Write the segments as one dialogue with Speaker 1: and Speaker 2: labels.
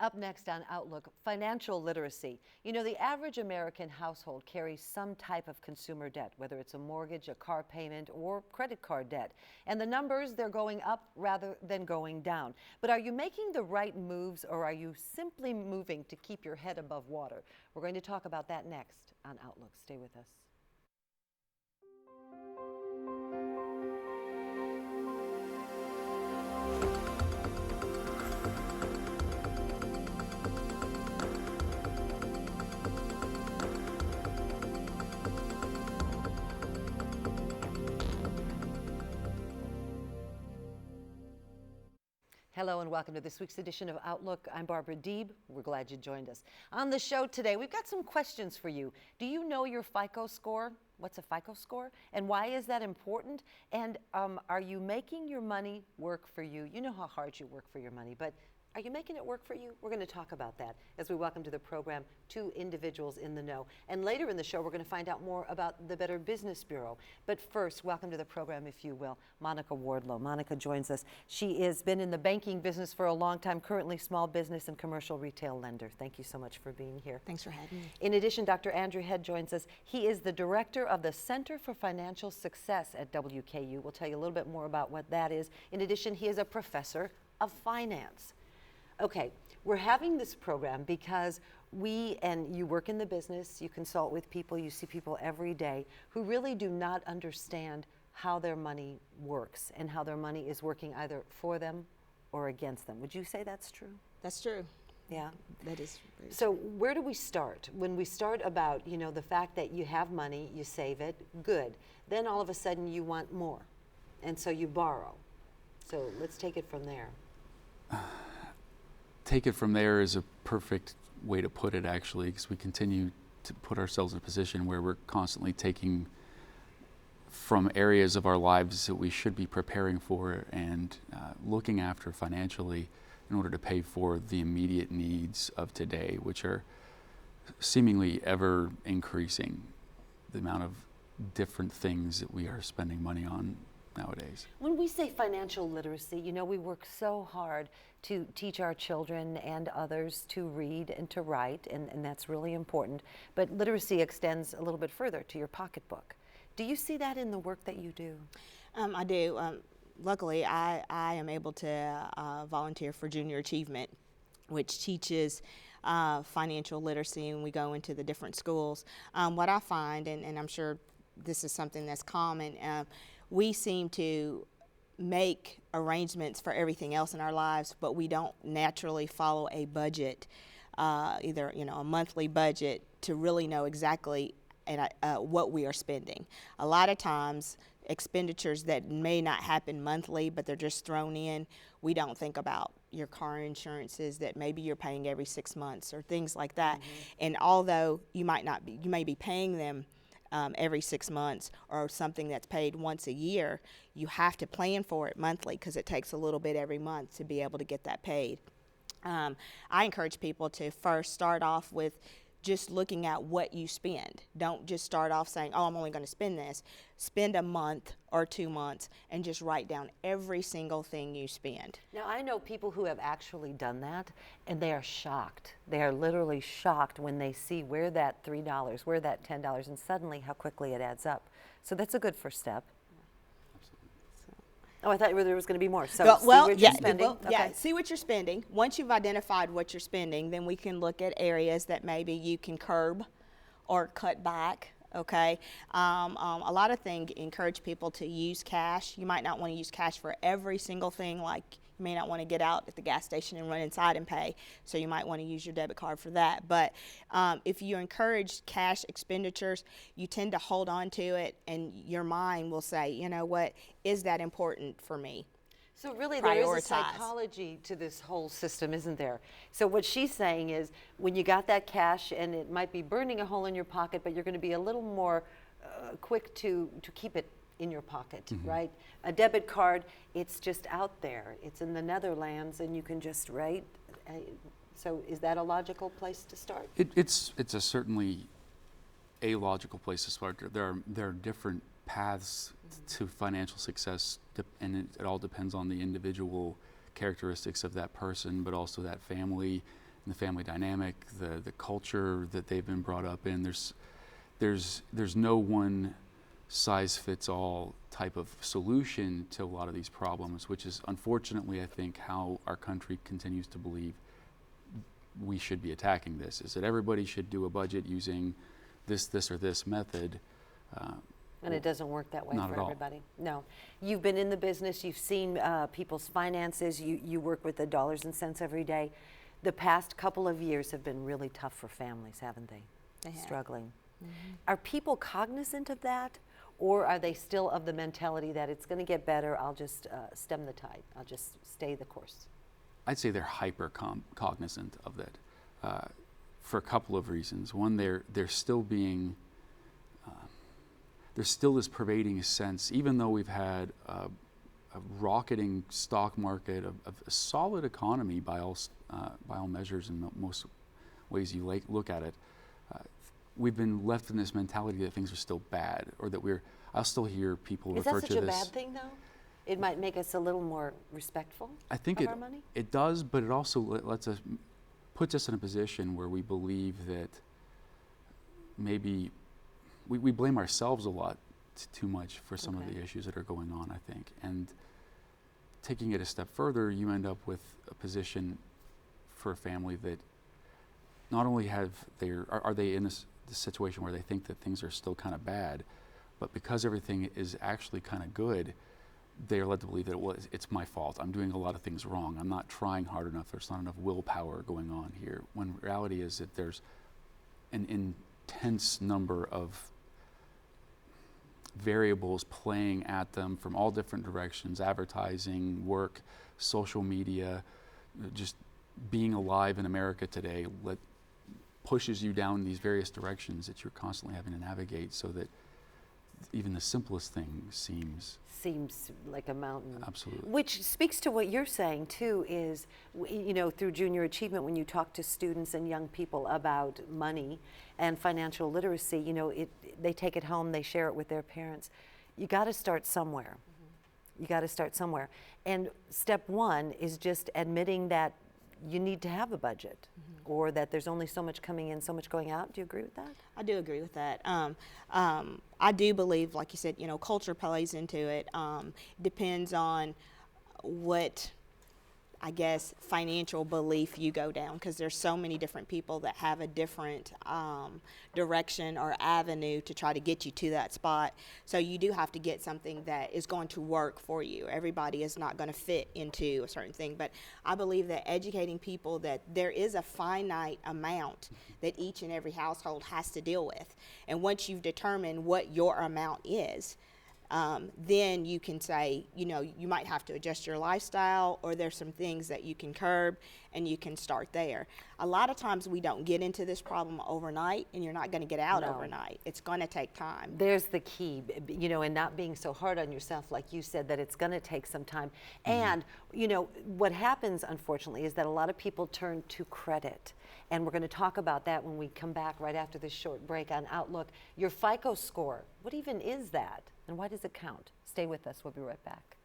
Speaker 1: Up next on Outlook, financial literacy. You know, the average American household carries some type of consumer debt, whether it's a mortgage, a car payment, or credit card debt. And the numbers, they're going up rather than going down. But are you making the right moves, or are you simply moving to keep your head above water? We're going to talk about that next on Outlook. Stay with us. Hello and welcome to this week's edition of Outlook. I'm Barbara Deeb. We're glad you joined us. On the show today, we've got some questions for you. Do you know your FICO score? What's a FICO score? And why is that important? And are you making your money work for you? You know how hard you work for your money, but are you making it work for you? We're going to talk about that as we welcome to the program two individuals in the know. And later in the show, we're going to find out more about the Better Business Bureau. But first, welcome to the program, if you will, Monica Wardlow. Monica joins us. She has been in the banking business for a long time, currently small business and commercial retail lender. Thank you so much for being here.
Speaker 2: Thanks for having me.
Speaker 1: In addition, Dr. Andrew Head joins us. He is the director of the Center for Financial Success at WKU. We'll tell you a little bit more about what that is. In addition, he is a professor of finance. Okay, we're having this program because you work in the business, you consult with people, you see people every day who really do not understand how their money works and how their money is working either for them or against them. Would you say that's true?
Speaker 2: That's true.
Speaker 1: Yeah.
Speaker 2: That is very
Speaker 1: So where do we start? When we start about, the fact that you have money, you save it, good. Then all of a sudden you want more, and so you borrow. So let's take it from there.
Speaker 3: Take it from there is a perfect way to put it, actually, because we continue to put ourselves in a position where we're constantly taking from areas of our lives that we should be preparing for and looking after financially in order to pay for the immediate needs of today, which are seemingly ever increasing, the amount of different things that we are spending money on nowadays.
Speaker 1: When we say financial literacy, we work so hard to teach our children and others to read and to write, and that's really important. But literacy extends a little bit further to your pocketbook. Do you see that in the work that you do?
Speaker 2: I do. Luckily, I am able to volunteer for Junior Achievement, which teaches financial literacy, and we go into the different schools. What I find, and I'm sure this is something that's common, we seem to make arrangements for everything else in our lives, but we don't naturally follow a budget, either a monthly budget, to really know exactly what we are spending. A lot of times, expenditures that may not happen monthly, but they're just thrown in, we don't think about your car insurances that maybe you're paying every 6 months or things like that. Mm-hmm. And although you may be paying them every 6 months or something that's paid once a year, you have to plan for it monthly because it takes a little bit every month to be able to get that paid. I encourage people to first start off with just looking at what you spend. Don't just start off saying, I'm only going to spend this. Spend a month or 2 months and just write down every single thing you spend.
Speaker 1: Now, I know people who have actually done that, and they are shocked. They are literally shocked when they see where that $3, where that $10, and suddenly how quickly it adds up. So that's a good first step. Oh, I thought there was going to be more. So see what you're spending.
Speaker 2: Yeah, see what you're spending. Once you've identified what you're spending, then we can look at areas that maybe you can curb or cut back. Okay, a lot of things encourage people to use cash. You might not want to use cash for every single thing, like you may not want to get out at the gas station and run inside and pay, so you might want to use your debit card for that. But if you encourage cash expenditures, you tend to hold on to it, and your mind will say, you know what, is that important for me?
Speaker 1: So really there is a psychology to this whole system, isn't there? So what she's saying is when you got that cash and it might be burning a hole in your pocket, but you're going to be a little more quick to keep it in your pocket, mm-hmm. right? A debit card, it's just out there. It's in the Netherlands and you can just write. So is that a logical place to start?
Speaker 3: It's certainly a logical place to start. There are different paths to financial success, and it all depends on the individual characteristics of that person, but also that family, the family dynamic, the culture that they've been brought up in. There's no one size fits all type of solution to a lot of these problems, which is unfortunately, I think, how our country continues to believe we should be attacking this, is that everybody should do a budget using this or this method.
Speaker 1: And it doesn't work that way
Speaker 3: Not
Speaker 1: for
Speaker 3: at all.
Speaker 1: everybody. No. You've been in the business, you've seen people's finances, you work with the dollars and cents every day. The past couple of years have been really tough for families, haven't they?
Speaker 2: They have.
Speaker 1: Struggling. Are people cognizant of that, or are they still of the mentality that it's going to get better, I'll just stem the tide, I'll just stay the course?
Speaker 3: I'd say they're hyper cognizant of that for a couple of reasons. One, they're still being, there's still this pervading sense, even though we've had a rocketing stock market, a solid economy by all measures in most ways you look at it, we've been left in this mentality that things are still bad, or that I'll still hear people
Speaker 1: Is
Speaker 3: refer
Speaker 1: that
Speaker 3: to
Speaker 1: such a
Speaker 3: this.
Speaker 1: bad thing, though? It might make us a little more respectful
Speaker 3: I think
Speaker 1: of our money?
Speaker 3: it does, but it also puts us in a position where we believe that maybe we blame ourselves a lot too much for some of
Speaker 1: Okay.
Speaker 3: the issues that are going on, I think. And taking it a step further, you end up with a position for a family that not only are they in this situation where they think that things are still kind of bad, but because everything is actually kind of good, they are led to believe that it's my fault. I'm doing a lot of things wrong. I'm not trying hard enough. There's not enough willpower going on here. When reality is that there's an intense number of variables playing at them from all different directions: advertising, work, social media, just being alive in America today pushes you down these various directions that you're constantly having to navigate, so that even the simplest thing seems
Speaker 1: Seems like a mountain.
Speaker 3: absolutely.
Speaker 1: Which speaks to what you're saying too, is, through Junior Achievement, when you talk to students and young people about money and financial literacy, they take it home, they share it with their parents. You got to start somewhere. You got to start somewhere. And step one is just admitting that you need to have a budget, or that there's only so much coming in, so much going out. Do you agree with that?
Speaker 2: I do agree with that. I do believe, like you said, culture plays into it. Depends on what, I guess, financial belief you go down, because there's so many different people that have a different direction or avenue to try to get you to that spot. So you do have to get something that is going to work for you. Everybody is not going to fit into a certain thing, but I believe that educating people that there is a finite amount that each and every household has to deal with. And once you've determined what your amount is, then you can say, you might have to adjust your lifestyle, or there's some things that you can curb, and you can start there. A lot of times we don't get into this problem overnight, and you're not going to get out
Speaker 1: No.
Speaker 2: overnight. It's going to take time.
Speaker 1: There's the key, and not being so hard on yourself, like you said, that it's going to take some time. And, what happens, unfortunately, is that a lot of people turn to credit. And we're going to talk about that when we come back right after this short break on Outlook. Your FICO score, what even is that? And why does it count? Stay with us. We'll be right back.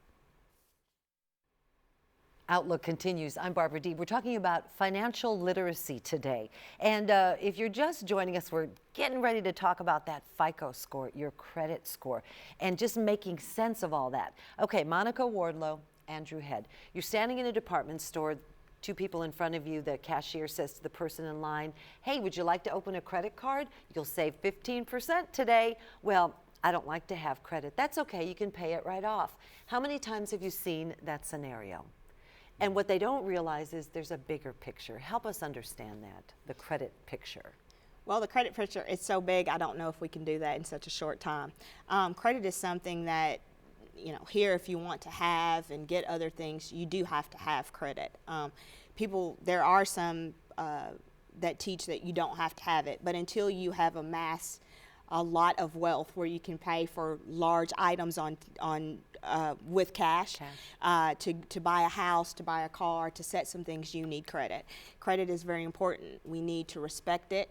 Speaker 1: Outlook continues. I'm Barbara Deeb. We're talking about financial literacy today. And if you're just joining us, we're getting ready to talk about that FICO score, your credit score, and just making sense of all that. Okay, Monica Wardlow, Andrew Head. You're standing in a department store, two people in front of you. The cashier says to the person in line, hey, would you like to open a credit card? You'll save 15% today. Well, I don't like to have credit. That's okay, you can pay it right off. How many times have you seen that scenario? And what they don't realize is there's a bigger picture. Help us understand that, the credit picture.
Speaker 2: Well, the credit picture is so big, I don't know if we can do that in such a short time. Credit is something that, here, if you want to have and get other things, you do have to have credit. There are some that teach that you don't have to have it, but until you have amassed a lot of wealth where you can pay for large items with cash. To buy a house, to buy a car, to set some things, you need credit. Credit is very important. We need to respect it,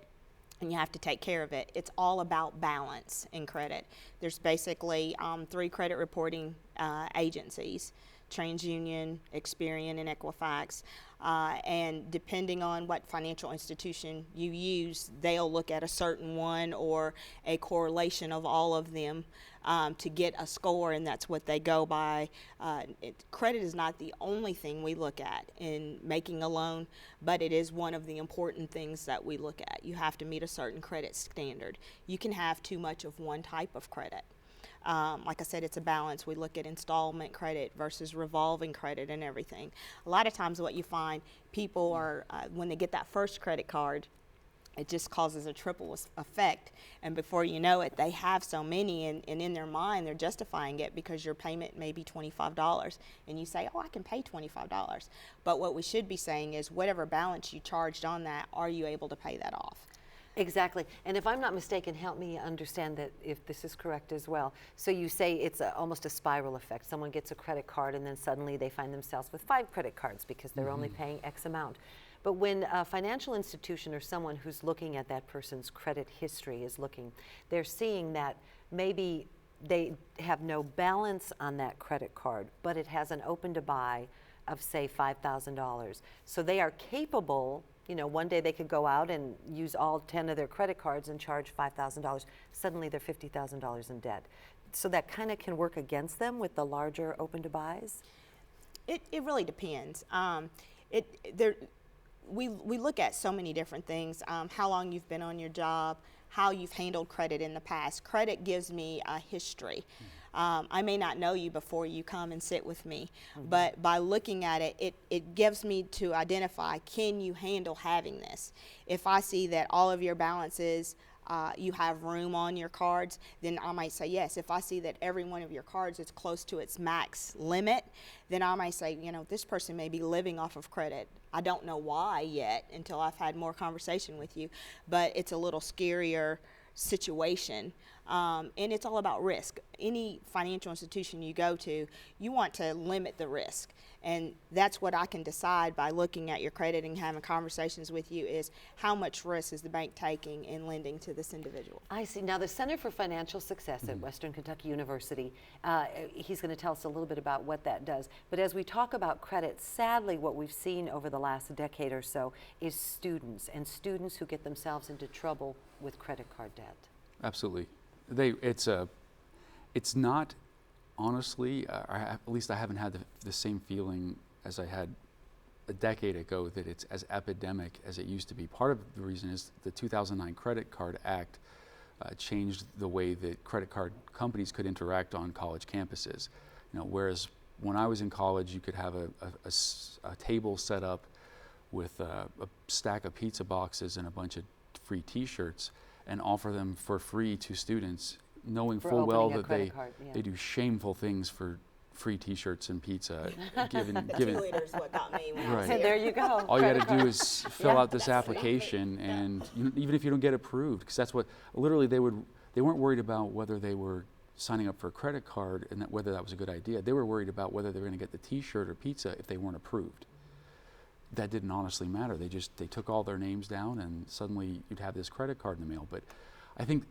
Speaker 2: and you have to take care of it. It's all about balance in credit. There's basically 3 credit reporting agencies TransUnion, Experian, and Equifax. And depending on what financial institution you use, they'll look at a certain one or a correlation of all of them to get a score, and that's what they go by. Credit is not the only thing we look at in making a loan, but it is one of the important things that we look at. You have to meet a certain credit standard. You can have too much of one type of credit. Like I said, it's a balance. We look at installment credit versus revolving credit and everything. A lot of times what you find, people are, when they get that first credit card, it just causes a triple effect. And before you know it, they have so many, and in their mind, they're justifying it because your payment may be $25. And you say, oh, I can pay $25. But what we should be saying is whatever balance you charged on that, are you able to pay that off?
Speaker 1: Exactly. And if I'm not mistaken, help me understand that if this is correct as well. So you say it's almost a spiral effect. Someone gets a credit card and then suddenly they find themselves with 5 credit cards because they're only paying X amount. But when a financial institution or someone who's looking at that person's credit history is looking, they're seeing that maybe they have no balance on that credit card, but it has an open to buy of, say, $5,000. So they are capable, you know, one day they could go out and use all 10 of their credit cards and charge $5,000. Suddenly they're $50,000 in debt. So that kind of can work against them with the larger open to buys?
Speaker 2: It really depends. We look at so many different things, how long you've been on your job, how you've handled credit in the past. Credit gives me a history. I may not know you before you come and sit with me, but by looking at it, it gives me to identify, can you handle having this? If I see that all of your balances, you have room on your cards, then I might say yes. If I see that every one of your cards is close to its max limit, then I might say, you know, this person may be living off of credit. I don't know why yet until I've had more conversation with you, but it's a little scarier situation. And it's all about risk. Any financial institution you go to, you want to limit the risk. And that's what I can decide by looking at your credit and having conversations with you is how much risk is the bank taking in lending to this individual.
Speaker 1: I see. Now, the Center for Financial Success at Western Kentucky University, he's going to tell us a little bit about what that does. But as we talk about credit, sadly, what we've seen over the last decade or so is students who get themselves into trouble with credit card debt.
Speaker 3: Absolutely. It's not, honestly, at least I haven't had the same feeling as I had a decade ago that it's as epidemic as it used to be. Part of the reason is the 2009 Credit Card Act changed the way that credit card companies could interact on college campuses. You know, whereas when I was in college, you could have a table set up with a stack of pizza boxes and a bunch of free T-shirts and offer them for free to students, knowing full well that they do shameful things for free T-shirts and pizza. given
Speaker 2: 2 liters is what got me when I was
Speaker 3: Right.
Speaker 2: here.
Speaker 1: There you go.
Speaker 3: All you got to do is fill out this application, and even if you don't get approved, because that's what literally they weren't worried about whether they were signing up for a credit card and whether that was a good idea. They were worried about whether they were going to get the T-shirt or pizza if they weren't approved. That didn't honestly matter. They took all their names down, and suddenly you'd have this credit card in the mail. But I think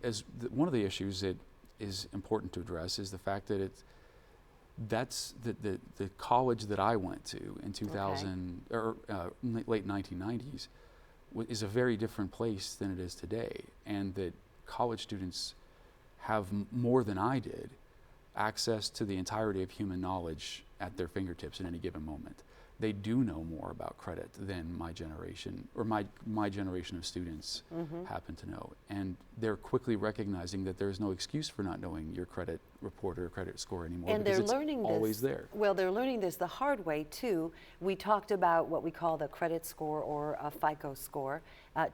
Speaker 3: one of the issues that is important to address is the fact that that's the college that I went to in 2000 or late 1990s is a very different place than it is today, and that college students have more than I did access to the entirety of human knowledge at their fingertips at any given moment. They do know more about credit than my generation or my generation of students happen to know. And they're quickly recognizing that there's no excuse for not knowing your credit report or credit score anymore,
Speaker 1: And
Speaker 3: because
Speaker 1: they're
Speaker 3: it's
Speaker 1: learning
Speaker 3: always
Speaker 1: this.
Speaker 3: there.
Speaker 1: Well, they're learning this the hard way too. We talked about what we call the credit score or a FICO score,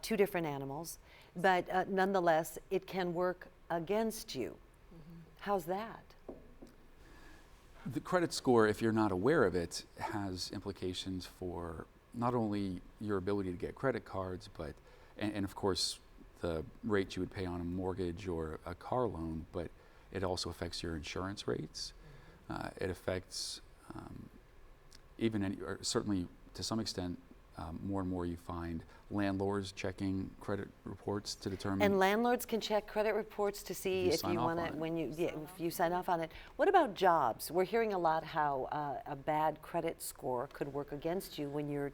Speaker 1: 2 different animals, but nonetheless, it can work against you. How's that?
Speaker 3: The credit score, if you're not aware of it, has implications for not only your ability to get credit cards, but, and of course, the rate you would pay on a mortgage or a car loan, but it also affects your insurance rates. It affects or certainly to some extent more and more you find landlords checking credit reports to determine.
Speaker 1: And landlords can check credit reports to see
Speaker 3: you
Speaker 1: if
Speaker 3: sign
Speaker 1: you
Speaker 3: off
Speaker 1: want
Speaker 3: on
Speaker 1: to,
Speaker 3: it.
Speaker 1: when you, yeah, if you sign off on it. What about jobs? We're hearing a lot how a bad credit score could work against you when you're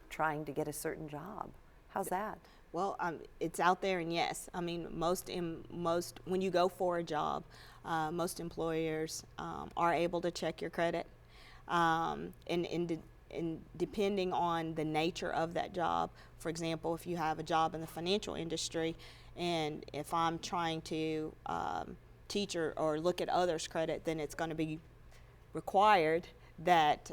Speaker 1: trying to get a certain job. How's that?
Speaker 2: Well, it's out there, and yes, I mean, when you go for a job, most employers are able to check your credit, and depending on the nature of that job. For example, if you have a job in the financial industry, and if I'm trying to teach or look at others' credit, then it's going to be required that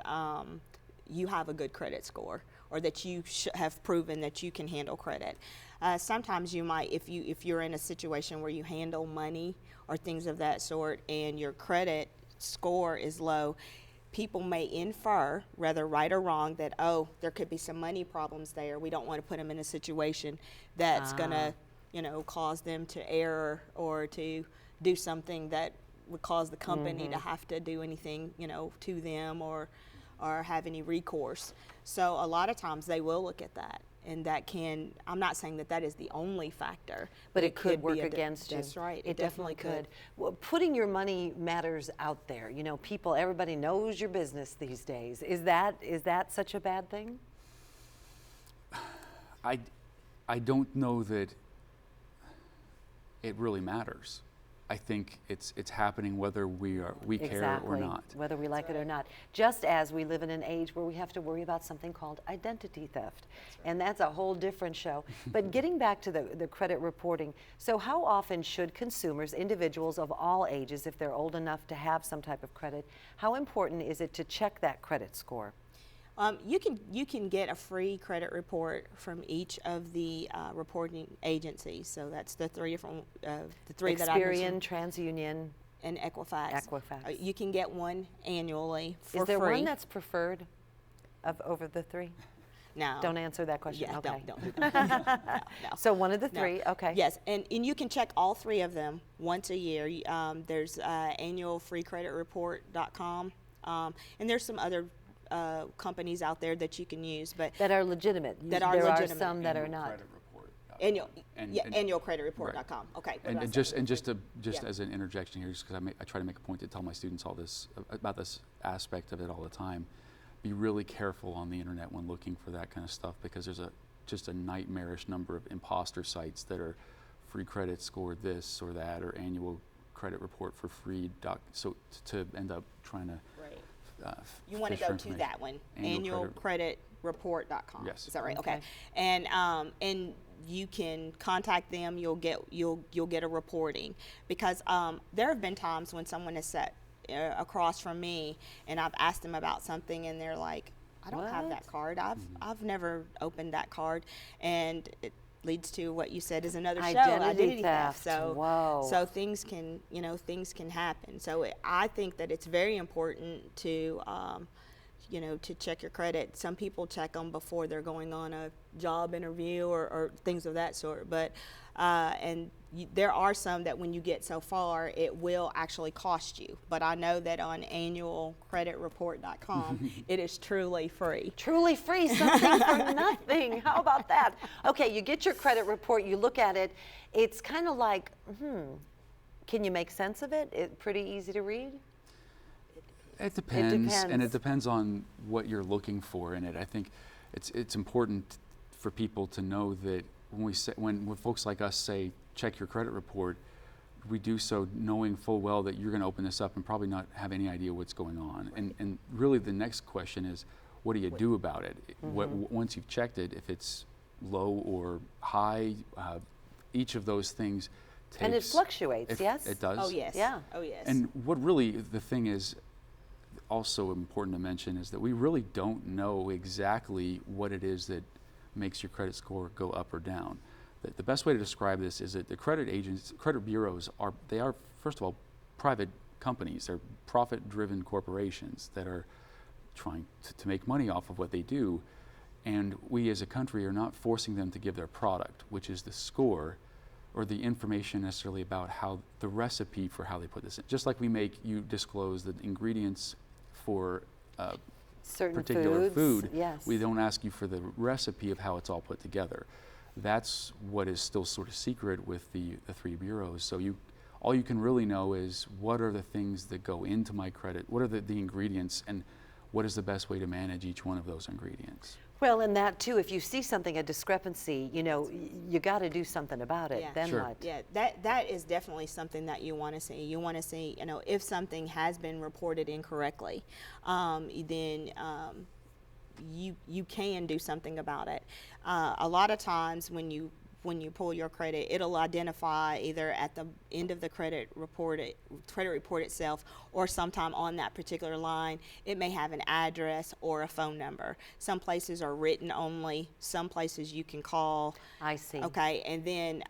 Speaker 2: you have a good credit score, or that you have proven that you can handle credit. Sometimes you might, if you're in a situation where you handle money or things of that sort, and your credit score is low, people may infer, whether right or wrong, that, oh, there could be some money problems there. We don't want to put them in a situation that's going to, cause them to err or to do something that would cause the company to have to do anything, to them or have any recourse. So a lot of times they will look at that, and that can, I'm not saying that is the only factor,
Speaker 1: But it could work
Speaker 2: be
Speaker 1: against you.
Speaker 2: That's right.
Speaker 1: It definitely could. Well, putting your money matters out there. Everybody knows your business these days. Is that such a bad thing?
Speaker 3: I don't know that it really matters. I think it's happening whether we care or not.
Speaker 1: Whether we like it or not. Just as we live in an age where we have to worry about something called identity theft. And that's a whole different show. But getting back to the credit reporting, so how often should consumers, individuals of all ages, if they're old enough to have some type of credit, how important is it to check that credit score?
Speaker 2: You can get a free credit report from each of the reporting agencies. So that's the three different, the three that I mentioned.
Speaker 1: Experian, TransUnion,
Speaker 2: and Equifax.
Speaker 1: Equifax.
Speaker 2: You can get one annually for free.
Speaker 1: Is there one that's preferred over the three?
Speaker 2: No.
Speaker 1: Don't answer that question.
Speaker 2: Yeah,
Speaker 1: okay.
Speaker 2: don't do that. No.
Speaker 1: So one of the
Speaker 2: No.
Speaker 1: three, okay.
Speaker 2: Yes, and you can check all three of them once a year. There's annualfreecreditreport.com, and there's some other companies out there that you can use, but
Speaker 1: That are legitimate.
Speaker 2: That are
Speaker 1: there
Speaker 2: legitimate.
Speaker 1: are some that are not.
Speaker 3: Credit report.
Speaker 2: annualcreditreport.com. Okay.
Speaker 3: And just
Speaker 2: Yeah.
Speaker 3: as an interjection here, just because I try to make a point to tell my students all this about this aspect of it all the time. Be really careful on the internet when looking for that kind of stuff, because there's just a nightmarish number of imposter sites that are free credit score this or that, or annual credit report for free. So to end up trying to
Speaker 2: Right. You
Speaker 3: fish
Speaker 2: want to
Speaker 3: for
Speaker 2: go to
Speaker 3: information.
Speaker 2: that one,
Speaker 3: Annual
Speaker 2: annualcreditreport.com.
Speaker 3: Yes.
Speaker 2: Is that right?
Speaker 1: Okay.
Speaker 2: Okay. And you can contact them. You'll get a reporting, because there have been times when someone has sat across from me and I've asked them about something, and they're like, I don't have
Speaker 1: What?
Speaker 2: that card. I've never opened that card, and it leads to what you said is another show,
Speaker 1: Identity theft.
Speaker 2: So
Speaker 1: Whoa.
Speaker 2: so things can happen. So I think that it's very important to to check your credit. Some people check them before they're going on a job interview or things of that sort. But there are some that when you get so far, it will actually cost you. But I know that on annualcreditreport.com, it is truly free.
Speaker 1: Truly free, something for nothing. How about that? Okay, you get your credit report, you look at it. It's kind of like, can you make sense of it? It's pretty easy to read?
Speaker 3: It depends, and
Speaker 1: depends.
Speaker 3: it depends on what you're looking for in it. I think it's important for people to know that when folks like us say check your credit report, we do so knowing full well that you're going to open this up and probably not have any idea what's going on. And really the next question is, what do you do about it? Once you've checked it, if it's low or high, each of those things takes.
Speaker 1: And it fluctuates, yes?
Speaker 3: It does.
Speaker 2: Oh yes.
Speaker 1: Yeah.
Speaker 2: Oh yes.
Speaker 3: And what really the thing is also important to mention is that we really don't know exactly what it is that makes your credit score go up or down. The best way to describe this is that the credit bureaus are first of all private companies. They're profit-driven corporations that are trying to make money off of what they do, and we as a country are not forcing them to give their product, which is the score, or the information necessarily about how the recipe for how they put this in. Just like you disclose the ingredients for
Speaker 1: Certain
Speaker 3: particular
Speaker 1: foods,
Speaker 3: food.
Speaker 1: yes.
Speaker 3: We don't ask you for the recipe of how it's all put together. That's what is still sort of secret with the three bureaus. So all you can really know is what are the things that go into my credit, what are the ingredients, and what is the best way to manage each one of those ingredients.
Speaker 1: Well, and that too, if you see something, a discrepancy, you got to do something about it.
Speaker 2: Yeah.
Speaker 1: Then
Speaker 3: Sure.
Speaker 1: what?
Speaker 2: Yeah, that is definitely something that you want to see. You want to see, if something has been reported incorrectly, then you can do something about it. A lot of times when you pull your credit, it'll identify either at the end of the credit report itself, or sometime on that particular line, it may have an address or a phone number. Some places are written only. Some places you can call.
Speaker 1: I see.
Speaker 2: Okay, and then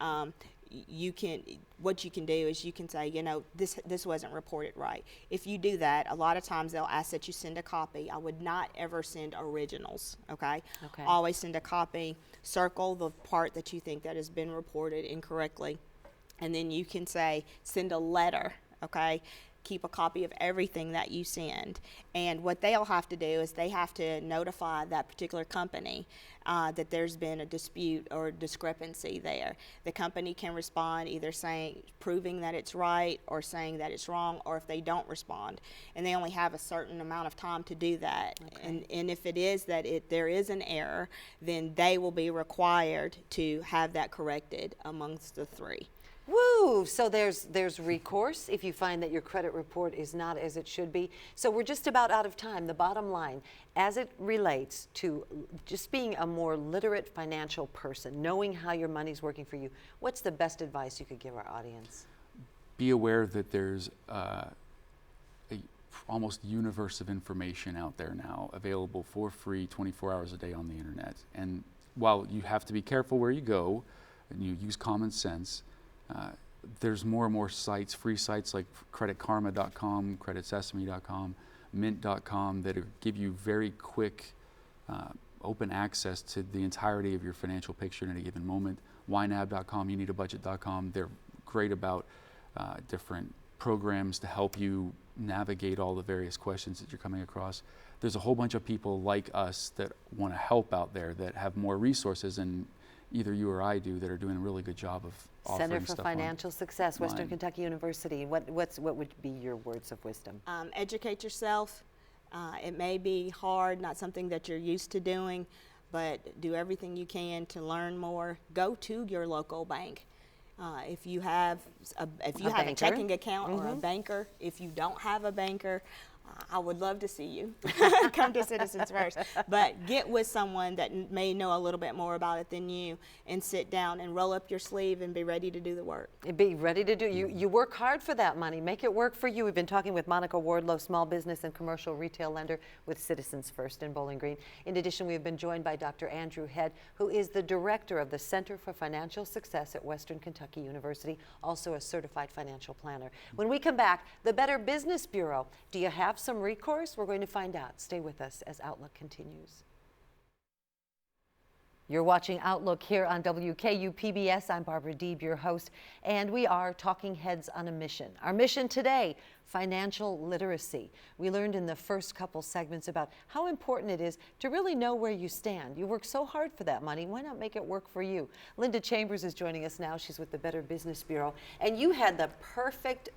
Speaker 2: what you can do is you can say, this wasn't reported right. If you do that, a lot of times they'll ask that you send a copy. I would not ever send originals, okay?
Speaker 1: Okay.
Speaker 2: Always send a copy, circle the part that you think that has been reported incorrectly, and then you can say, send a letter, okay? Keep a copy of everything that you send. And what they'll have to do is they have to notify that particular company that there's been a dispute or discrepancy there. The company can respond either proving that it's right or saying that it's wrong, or if they don't respond. And they only have a certain amount of time to do that.
Speaker 1: Okay.
Speaker 2: And if it is that there is an error, then they will be required to have that corrected amongst the three.
Speaker 1: Woo! So there's recourse if you find that your credit report is not as it should be. So we're just about out of time. The bottom line, as it relates to just being a more literate financial person, knowing how your money's working for you, what's the best advice you could give our audience?
Speaker 3: Be aware that there's a almost universe of information out there now available for free 24 hours a day on the internet. And while you have to be careful where you go and you use common sense, there's more and more sites, free sites like creditkarma.com, creditsesame.com, mint.com that give you very quick, open access to the entirety of your financial picture at a given moment. YNAB.com, youneedabudget.com, they're great about different programs to help you navigate all the various questions that you're coming across. There's a whole bunch of people like us that want to help out there that have more resources than either you or I do, that are doing a really good job of offering
Speaker 1: Center for
Speaker 3: stuff
Speaker 1: Financial Success, Western
Speaker 3: online.
Speaker 1: Kentucky University. What would be your words of wisdom?
Speaker 2: Educate yourself. It may be hard, not something that you're used to doing, but do everything you can to learn more. Go to your local bank. If you have a
Speaker 1: banker?
Speaker 2: checking account or a banker, if you don't have a banker, I would love to see you come to Citizens First, but get with someone that may know a little bit more about it than you, and sit down and roll up your sleeve and be ready to do the work.
Speaker 1: Be ready to do. You work hard for that money. Make it work for you. We've been talking with Monica Wardlow, small business and commercial retail lender with Citizens First in Bowling Green. In addition, we have been joined by Dr. Andrew Head, who is the director of the Center for Financial Success at Western Kentucky University, also a certified financial planner. When we come back, the Better Business Bureau. Do you have some recourse? We're going to find out. Stay with us as Outlook continues. You're watching Outlook here on WKU-PBS. I'm Barbara Deeb, your host, and we are Talking Heads on a mission. Our mission today, financial literacy. We learned in the first couple segments about how important it is to really know where you stand. You work so hard for that money. Why not make it work for you? Linda Chambers is joining us now. She's with the Better Business Bureau, and you had the perfect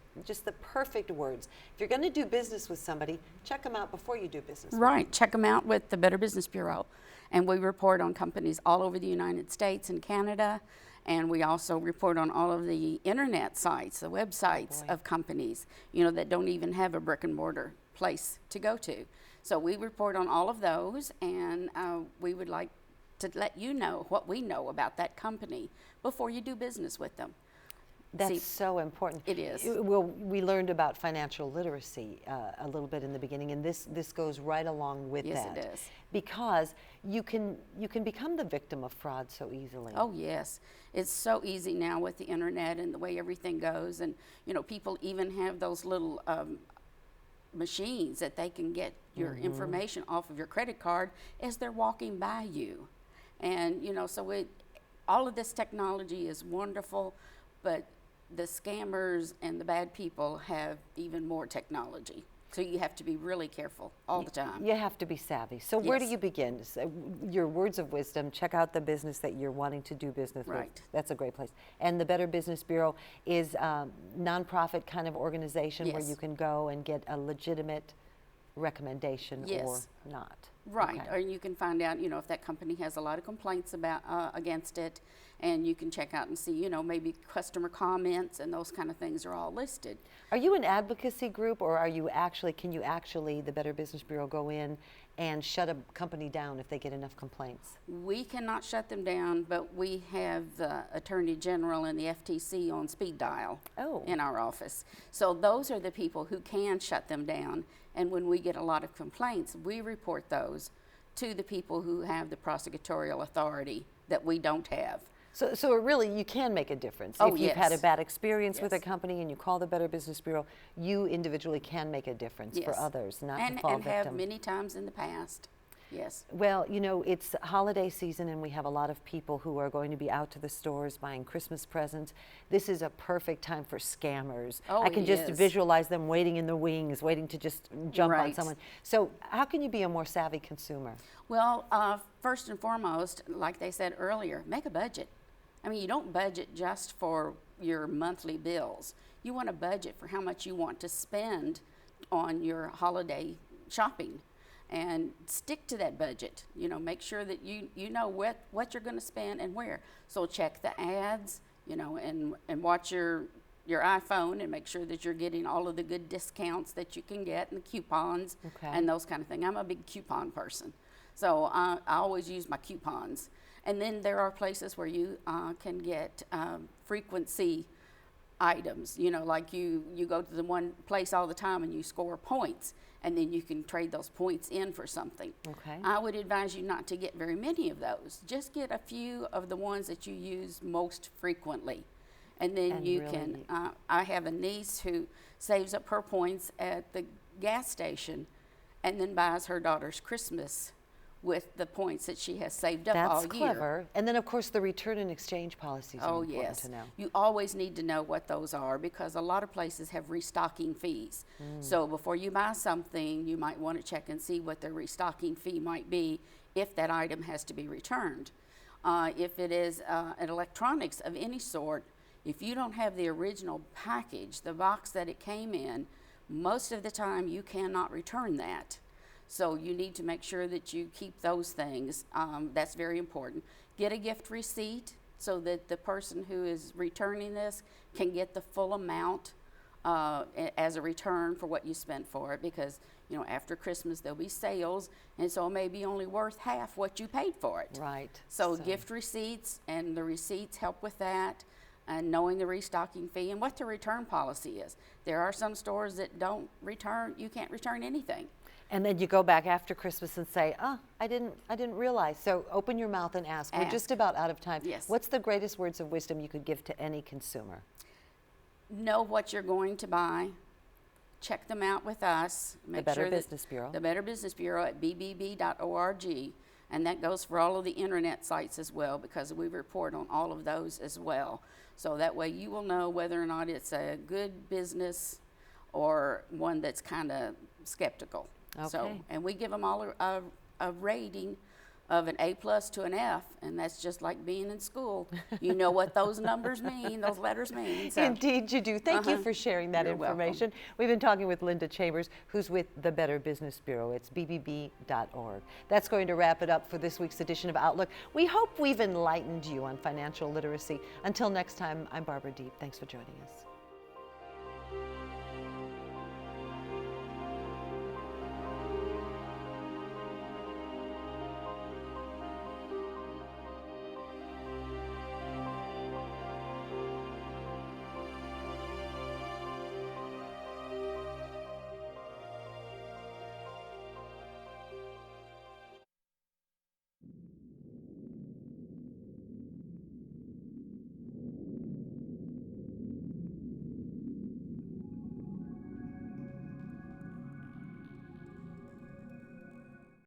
Speaker 1: words. If you're going to do business with somebody, check them out before you do business.
Speaker 4: Right, check them out with the Better Business Bureau. And we report on companies all over the United States and Canada. And we also report on all of the internet sites, the websites of companies, that don't even have a brick and mortar place to go to. So we report on all of those, and we would like to let you know what we know about that company before you do business with them.
Speaker 1: That's so important.
Speaker 4: It is.
Speaker 1: Well, we learned about financial literacy a little bit in the beginning, and this goes right along with
Speaker 4: Yes,
Speaker 1: that.
Speaker 4: it is.
Speaker 1: Because you can become the victim of fraud so easily.
Speaker 4: Oh, yes. It's so easy now with the internet and the way everything goes. And, people even have those little machines that they can get your information off of your credit card as they're walking by you. And, so all of this technology is wonderful, but the scammers and the bad people have even more technology. So you have to be really careful all the time.
Speaker 1: You have to be savvy. So where do
Speaker 4: Yes.
Speaker 1: you begin? So your words of wisdom, check out the business that you're wanting to do business with.
Speaker 4: Right.
Speaker 1: That's a great place. And the Better Business Bureau is a nonprofit kind of organization where
Speaker 4: Yes.
Speaker 1: you can go and get a legitimate recommendation or
Speaker 4: Yes.
Speaker 1: not.
Speaker 4: Right,
Speaker 1: Okay.
Speaker 4: or you can find out, if that company has a lot of complaints about, against it, and you can check out and see, maybe customer comments and those kind of things are all listed.
Speaker 1: Are you an advocacy group, or can you actually, the Better Business Bureau, go in and shut a company down if they get enough complaints?
Speaker 4: We cannot shut them down, but we have the Attorney General and the FTC on speed dial
Speaker 1: Oh.
Speaker 4: in our office. So those are the people who can shut them down, and when we get a lot of complaints, we report those to the people who have the prosecutorial authority that we don't have.
Speaker 1: So it really, you can make a difference.
Speaker 4: Oh,
Speaker 1: If you've had a
Speaker 4: yes.
Speaker 1: bad experience with a
Speaker 4: Yes.
Speaker 1: company and you call the Better Business Bureau, you individually can make a difference for
Speaker 4: Yes.
Speaker 1: others, not
Speaker 4: and,
Speaker 1: to fall
Speaker 4: and have
Speaker 1: victim.
Speaker 4: many times in the past. Yes.
Speaker 1: Well, it's holiday season and we have a lot of people who are going to be out to the stores buying Christmas presents. This is a perfect time for scammers.
Speaker 4: Oh,
Speaker 1: I can
Speaker 4: it
Speaker 1: just
Speaker 4: is.
Speaker 1: visualize them waiting in the wings, waiting to just jump on
Speaker 4: Right.
Speaker 1: someone. So how can you be a more savvy consumer?
Speaker 4: Well, first and foremost, like they said earlier, make a budget. I mean, you don't budget just for your monthly bills. You want to budget for how much you want to spend on your holiday shopping, and stick to that budget. Make sure that you know what you're going to spend and where. So check the ads, and watch your iPhone and make sure that you're getting all of the good discounts that you can get and the coupons
Speaker 1: Okay.
Speaker 4: and those kind of things. I'm a big coupon person, so I always use my coupons. And then there are places where you can get frequency items, like you go to the one place all the time and you score points, and then you can trade those points in for something.
Speaker 1: Okay.
Speaker 4: I would advise you not to get very many of those. Just get a few of the ones that you use most frequently. And then
Speaker 1: And
Speaker 4: you
Speaker 1: really-
Speaker 4: can, I have a niece who saves up her points at the gas station and then buys her daughter's Christmas with the points that she has saved up all
Speaker 1: That's
Speaker 4: year.
Speaker 1: clever. And then, of course, the return and exchange policies are
Speaker 4: Oh,
Speaker 1: important
Speaker 4: yes.
Speaker 1: to know.
Speaker 4: You always need to know what those are because a lot of places have restocking fees. So before you buy something, you might want to check and see what the restocking fee might be if that item has to be returned. If it is an electronics of any sort, if you don't have the original package, the box that it came in, most of the time you cannot return that. So you need to make sure that you keep those things. That's very important. Get a gift receipt so that the person who is returning this can get the full amount as a return for what you spent for it, because after Christmas there'll be sales, and so it may be only worth half what you paid for it.
Speaker 1: Right.
Speaker 4: So gift receipts, and the receipts help with that, and knowing the restocking fee and what the return policy is. There are some stores that don't return, you can't return anything.
Speaker 1: And then you go back after Christmas and say, I didn't realize. So open your mouth and ask. We're just
Speaker 4: Ask.
Speaker 1: about out of time.
Speaker 4: Yes.
Speaker 1: What's the greatest words of wisdom you could give to any consumer?
Speaker 4: Know what you're going to buy. Check them out with us. Make
Speaker 1: Better
Speaker 4: sure that-
Speaker 1: Business Bureau.
Speaker 4: The Better Business Bureau at bbb.org. And that goes for all of the internet sites as well, because we report on all of those as well. So that way you will know whether or not it's a good business or one that's kind of skeptical. So,
Speaker 1: Okay.
Speaker 4: and we give them all a rating of an A+ to an F, and that's just like being in school. You know what those numbers mean, those letters mean. So.
Speaker 1: Indeed you do. Thank you for sharing that
Speaker 4: You're welcome.
Speaker 1: information. We've been talking with Linda Chambers, who's with the Better Business Bureau. It's bbb.org. That's going to wrap it up for this week's edition of Outlook. We hope we've enlightened you on financial literacy. Until next time, I'm Barbara Deeb. Thanks for joining us.